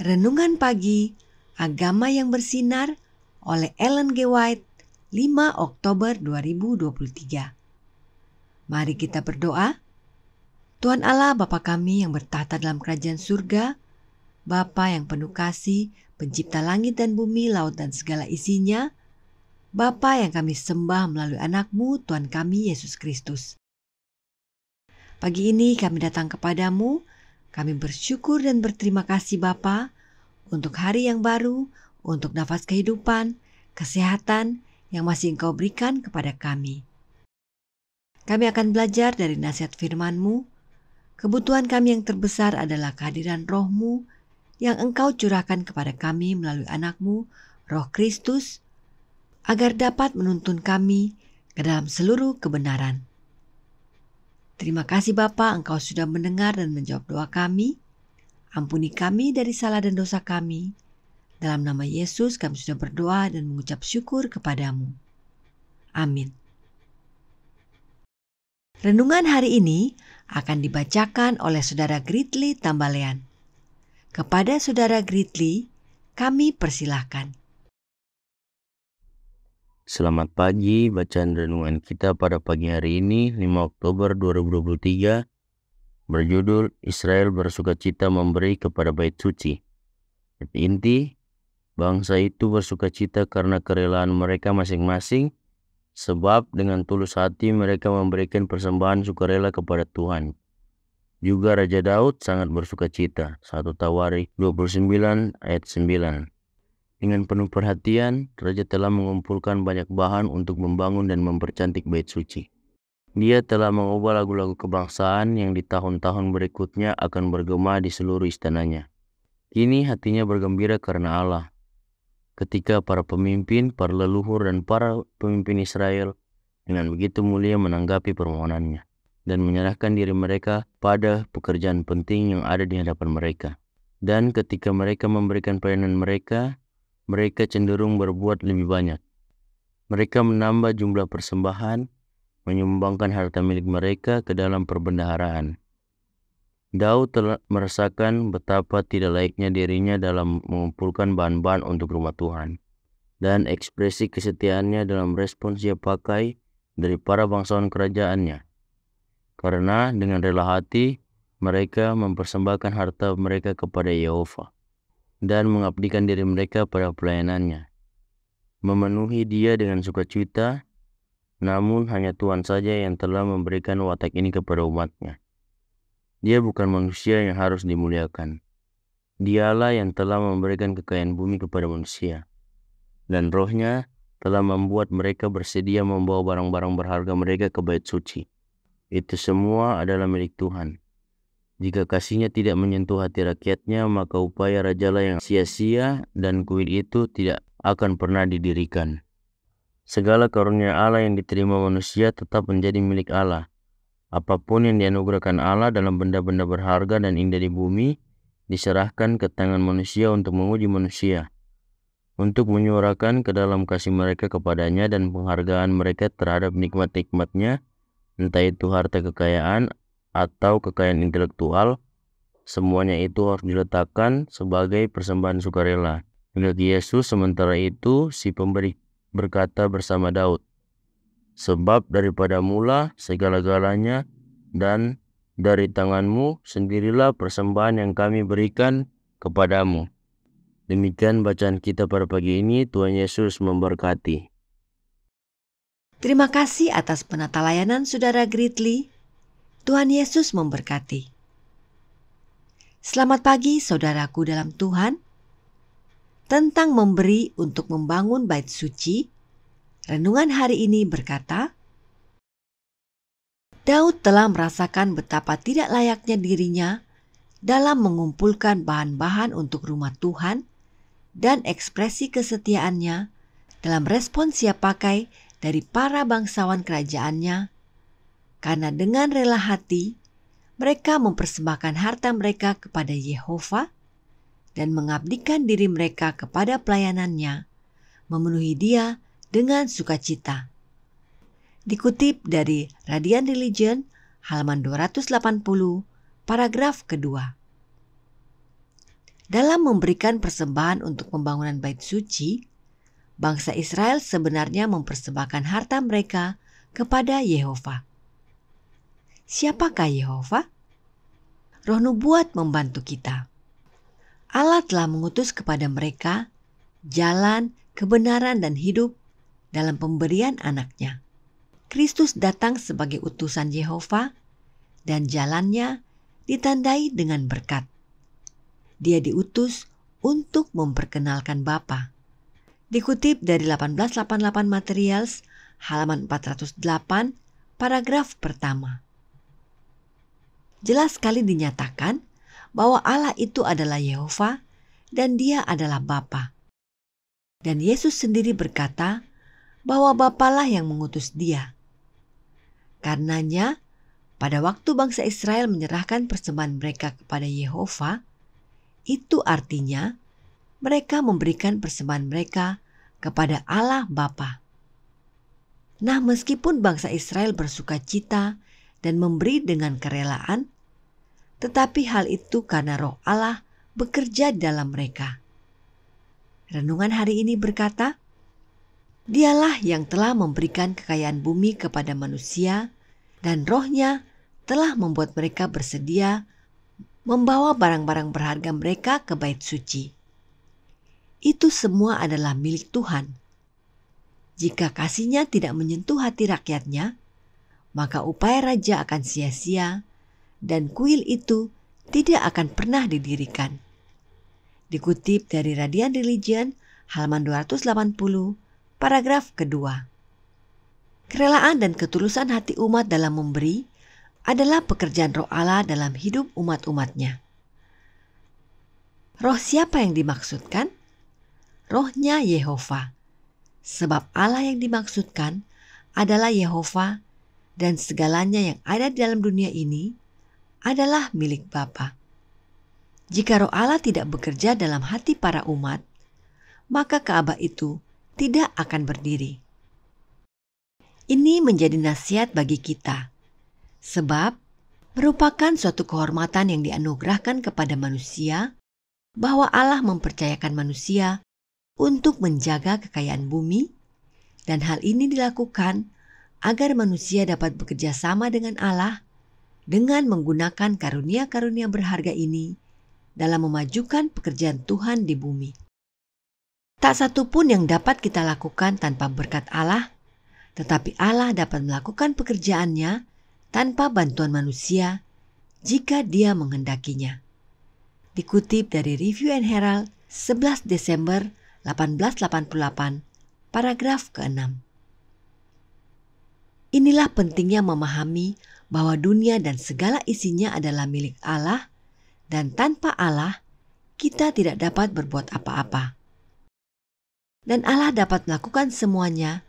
Renungan Pagi Agama yang Bersinar oleh Ellen G. White, 5 Oktober 2023. Mari kita berdoa. Tuhan Allah Bapa kami yang bertahta dalam kerajaan surga, Bapa yang penuh kasih, pencipta langit dan bumi, laut dan segala isinya, Bapa yang kami sembah melalui anak-Mu, Tuhan kami Yesus Kristus. Pagi ini kami datang kepadamu, kami bersyukur dan berterima kasih Bapa, untuk hari yang baru, untuk nafas kehidupan, kesehatan yang masih Engkau berikan kepada kami. Kami akan belajar dari nasihat firman-Mu. Kebutuhan kami yang terbesar adalah kehadiran Roh-Mu yang Engkau curahkan kepada kami melalui anak-Mu, Roh Kristus, agar dapat menuntun kami ke dalam seluruh kebenaran. Terima kasih Bapa, Engkau sudah mendengar dan menjawab doa kami. Ampuni kami dari salah dan dosa kami. Dalam nama Yesus kami sudah berdoa dan mengucap syukur kepadamu. Amin. Renungan hari ini akan dibacakan oleh Saudara Gritli Tambalean. Kepada Saudara Gritli, kami persilahkan. Selamat pagi, bacaan renungan kita pada pagi hari ini 5 Oktober 2023 berjudul Israel bersukacita memberi kepada bait suci. Inti, bangsa itu bersukacita karena kerelaan mereka masing-masing, sebab dengan tulus hati mereka memberikan persembahan sukarela kepada Tuhan. Juga Raja Daud sangat bersukacita. 1 Tawarikh 29 ayat 9. Dengan penuh perhatian, Raja telah mengumpulkan banyak bahan untuk membangun dan mempercantik bait suci. Dia telah mengubah lagu-lagu kebangsaan yang di tahun-tahun berikutnya akan bergema di seluruh istananya. Kini hatinya bergembira karena Allah. Ketika para pemimpin, para leluhur dan para pemimpin Israel dengan begitu mulia menanggapi permohonannya dan menyerahkan diri mereka pada pekerjaan penting yang ada di hadapan mereka. Dan ketika mereka memberikan pelayanan mereka cenderung berbuat lebih banyak. Mereka menambah jumlah persembahan, menyumbangkan harta milik mereka ke dalam perbendaharaan. Daud telah merasakan betapa tidak laiknya dirinya dalam mengumpulkan bahan-bahan untuk rumah Tuhan. Dan ekspresi kesetiaannya dalam respons dia pakai dari para bangsawan kerajaannya. Karena dengan rela hati, mereka mempersembahkan harta mereka kepada Yehova dan mengabdikan diri mereka pada pelayanannya. Memenuhi dia dengan sukacita, namun hanya Tuhan saja yang telah memberikan watak ini kepada umatnya. Dia bukan manusia yang harus dimuliakan. Dialah yang telah memberikan kekayaan bumi kepada manusia. Dan Roh-Nya telah membuat mereka bersedia membawa barang-barang berharga mereka ke bait suci. Itu semua adalah milik Tuhan. Jika kasih-Nya tidak menyentuh hati rakyatnya, maka upaya rajalah yang sia-sia dan kuil itu tidak akan pernah didirikan. Segala karunia Allah yang diterima manusia tetap menjadi milik Allah. Apapun yang dianugerahkan Allah dalam benda-benda berharga dan indah di bumi, diserahkan ke tangan manusia untuk menguji manusia, untuk menyuarakan ke dalam kasih mereka kepadanya dan penghargaan mereka terhadap nikmat-nikmatnya, entah itu harta kekayaan atau kekayaan intelektual. Semuanya itu harus diletakkan sebagai persembahan sukarela bagi Yesus. Sementara itu si pemberi berkata bersama Daud, "Sebab daripada mula segala-galanya, dan dari tanganmu sendirilah persembahan yang kami berikan kepadamu." Demikian bacaan kita pada pagi ini. Tuhan Yesus memberkati. Terima kasih atas penata layanan Saudara Gritli. Tuhan Yesus memberkati. Selamat pagi saudaraku dalam Tuhan. Tentang memberi untuk membangun bait suci, renungan hari ini berkata, Daud telah merasakan betapa tidak layaknya dirinya dalam mengumpulkan bahan-bahan untuk rumah Tuhan dan ekspresi kesetiaannya dalam respon siap pakai dari para bangsawan kerajaannya, karena dengan rela hati mereka mempersembahkan harta mereka kepada Yehova dan mengabdikan diri mereka kepada pelayanannya, memenuhi Dia dengan sukacita. Dikutip dari Radiant Religion, halaman 280, paragraf kedua. Dalam memberikan persembahan untuk pembangunan bait suci, bangsa Israel sebenarnya mempersembahkan harta mereka kepada Yehova. Siapakah Yehova? Roh nubuat membantu kita. Allah telah mengutus kepada mereka jalan, kebenaran, dan hidup dalam pemberian anaknya. Kristus datang sebagai utusan Yehova dan jalannya ditandai dengan berkat. Dia diutus untuk memperkenalkan Bapa. Dikutip dari 1888 Materials, halaman 408, paragraf pertama. Jelas sekali dinyatakan bahwa Allah itu adalah Yehova dan Dia adalah Bapa. Dan Yesus sendiri berkata bahwa Bapalah yang mengutus Dia. Karenanya, pada waktu bangsa Israel menyerahkan persembahan mereka kepada Yehova, itu artinya mereka memberikan persembahan mereka kepada Allah Bapa. Nah, meskipun bangsa Israel bersukacita dan memberi dengan kerelaan, tetapi hal itu karena Roh Allah bekerja dalam mereka. Renungan hari ini berkata, Dialah yang telah memberikan kekayaan bumi kepada manusia, dan Roh-Nya telah membuat mereka bersedia membawa barang-barang berharga mereka ke bait suci. Itu semua adalah milik Tuhan. Jika kasih-Nya tidak menyentuh hati rakyatnya, maka upaya raja akan sia-sia dan kuil itu tidak akan pernah didirikan. Dikutip dari Radiant Religion, halaman 280, paragraf kedua. Kerelaan dan ketulusan hati umat dalam memberi adalah pekerjaan Roh Allah dalam hidup umat-umatnya. Roh siapa yang dimaksudkan? Roh-Nya Yehova. Sebab Allah yang dimaksudkan adalah Yehova, dan segalanya yang ada di dalam dunia ini adalah milik Bapa. Jika Roh Allah tidak bekerja dalam hati para umat, maka Ka'bah itu tidak akan berdiri. Ini menjadi nasihat bagi kita, sebab merupakan suatu kehormatan yang dianugerahkan kepada manusia bahwa Allah mempercayakan manusia untuk menjaga kekayaan bumi, dan hal ini dilakukan agar manusia dapat bekerja sama dengan Allah dengan menggunakan karunia-karunia berharga ini dalam memajukan pekerjaan Tuhan di bumi. Tak satu pun yang dapat kita lakukan tanpa berkat Allah, tetapi Allah dapat melakukan pekerjaannya tanpa bantuan manusia jika Dia menghendakinya. Dikutip dari Review and Herald 11 Desember 1888, paragraf ke-6. Inilah pentingnya memahami bahwa dunia dan segala isinya adalah milik Allah, dan tanpa Allah kita tidak dapat berbuat apa-apa. Dan Allah dapat melakukan semuanya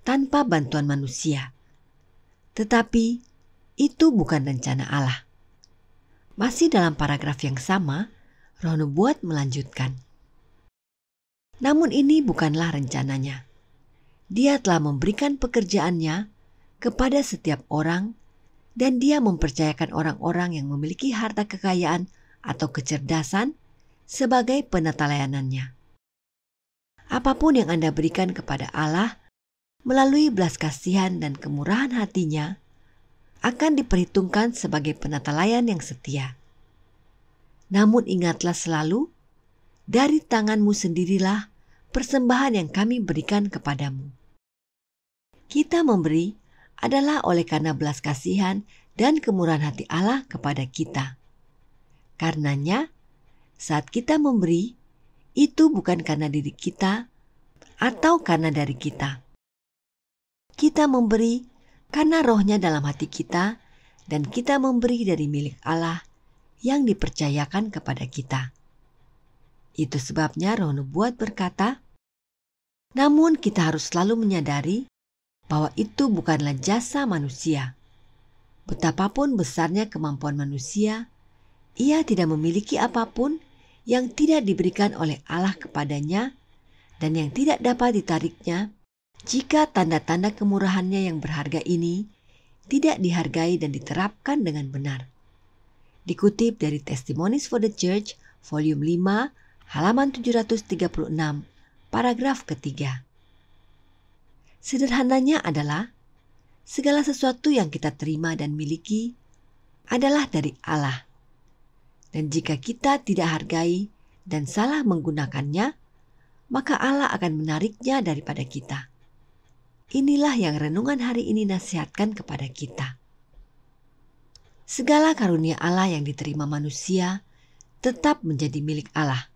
tanpa bantuan manusia. Tetapi itu bukan rencana Allah. Masih dalam paragraf yang sama, Roh Nubuat melanjutkan. Namun ini bukanlah rencananya. Dia telah memberikan pekerjaannya kepada setiap orang dan dia mempercayakan orang-orang yang memiliki harta kekayaan atau kecerdasan sebagai penata layanannya. Apapun yang Anda berikan kepada Allah melalui belas kasihan dan kemurahan hatinya akan diperhitungkan sebagai penata layan yang setia. Namun ingatlah selalu, dari tanganmu sendirilah persembahan yang kami berikan kepadamu. Kita memberi adalah oleh karena belas kasihan dan kemurahan hati Allah kepada kita. Karenanya, saat kita memberi, itu bukan karena diri kita atau karena dari kita. Kita memberi karena rohnya dalam hati kita dan kita memberi dari milik Allah yang dipercayakan kepada kita. Itu sebabnya Roh Nubuat berkata, namun kita harus selalu menyadari bahwa itu bukanlah jasa manusia. Betapapun besarnya kemampuan manusia, ia tidak memiliki apapun yang tidak diberikan oleh Allah kepadanya dan yang tidak dapat ditariknya jika tanda-tanda kemurahannya yang berharga ini tidak dihargai dan diterapkan dengan benar. Dikutip dari Testimonies for the Church, volume 5, halaman 736, paragraf ketiga. Sederhananya adalah, segala sesuatu yang kita terima dan miliki adalah dari Allah. Dan jika kita tidak hargai dan salah menggunakannya, maka Allah akan menariknya daripada kita. Inilah yang renungan hari ini nasihatkan kepada kita. Segala karunia Allah yang diterima manusia tetap menjadi milik Allah.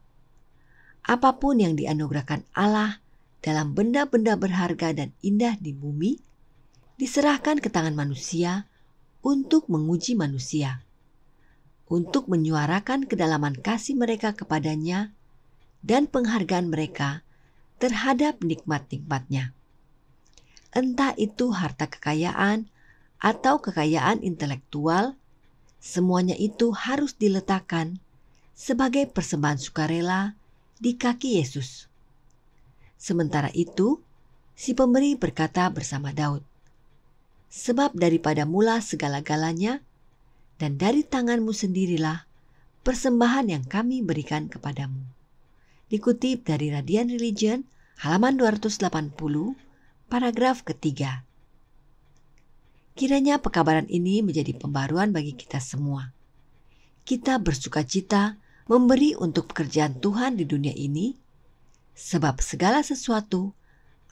Apapun yang dianugerahkan Allah dalam benda-benda berharga dan indah di bumi, diserahkan ke tangan manusia untuk menguji manusia, untuk menyuarakan kedalaman kasih mereka kepadanya dan penghargaan mereka terhadap nikmat-nikmatnya. Entah itu harta kekayaan atau kekayaan intelektual, semuanya itu harus diletakkan sebagai persembahan sukarela di kaki Yesus. Sementara itu, si pemberi berkata bersama Daud, sebab daripada mula segala-galanya dan dari tanganmu sendirilah persembahan yang kami berikan kepadamu. Dikutip dari Radiant Religion, halaman 280, paragraf ketiga. Kiranya pekabaran ini menjadi pembaruan bagi kita semua. Kita bersukacita memberi untuk pekerjaan Tuhan di dunia ini, sebab segala sesuatu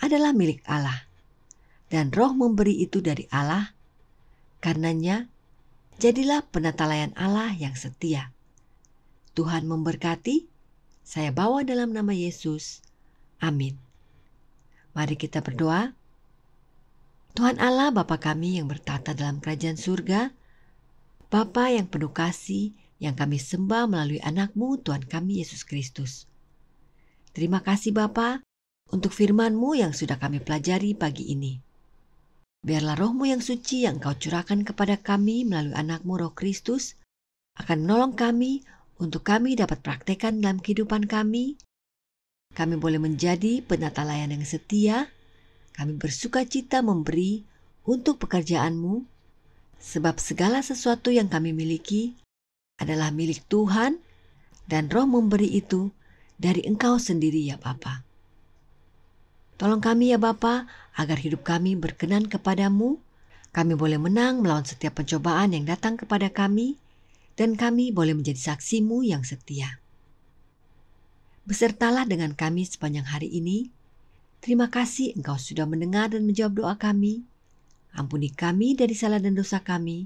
adalah milik Allah, dan roh memberi itu dari Allah. Karenanya, jadilah penata layan Allah yang setia. Tuhan memberkati, saya bawa dalam nama Yesus. Amin. Mari kita berdoa. Tuhan Allah Bapa kami yang bertata dalam kerajaan surga, Bapa yang penuh kasih yang kami sembah melalui anak-Mu Tuhan kami Yesus Kristus. Terima kasih Bapa untuk firman-Mu yang sudah kami pelajari pagi ini. Biarlah roh-Mu yang suci yang Engkau curahkan kepada kami melalui anak-Mu Roh Kristus akan menolong kami untuk kami dapat praktekkan dalam kehidupan kami. Kami boleh menjadi penata layan yang setia. Kami bersukacita memberi untuk pekerjaan-Mu, sebab segala sesuatu yang kami miliki adalah milik Tuhan dan roh memberi itu dari Engkau sendiri ya Bapa. Tolong kami ya Bapa, agar hidup kami berkenan kepadamu. Kami boleh menang melawan setiap pencobaan yang datang kepada kami, dan kami boleh menjadi saksi-Mu yang setia. Besertalah dengan kami sepanjang hari ini. Terima kasih Engkau sudah mendengar dan menjawab doa kami. Ampuni kami dari salah dan dosa kami.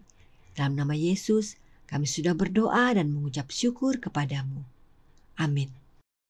Dalam nama Yesus, kami sudah berdoa dan mengucap syukur kepadamu. Amin.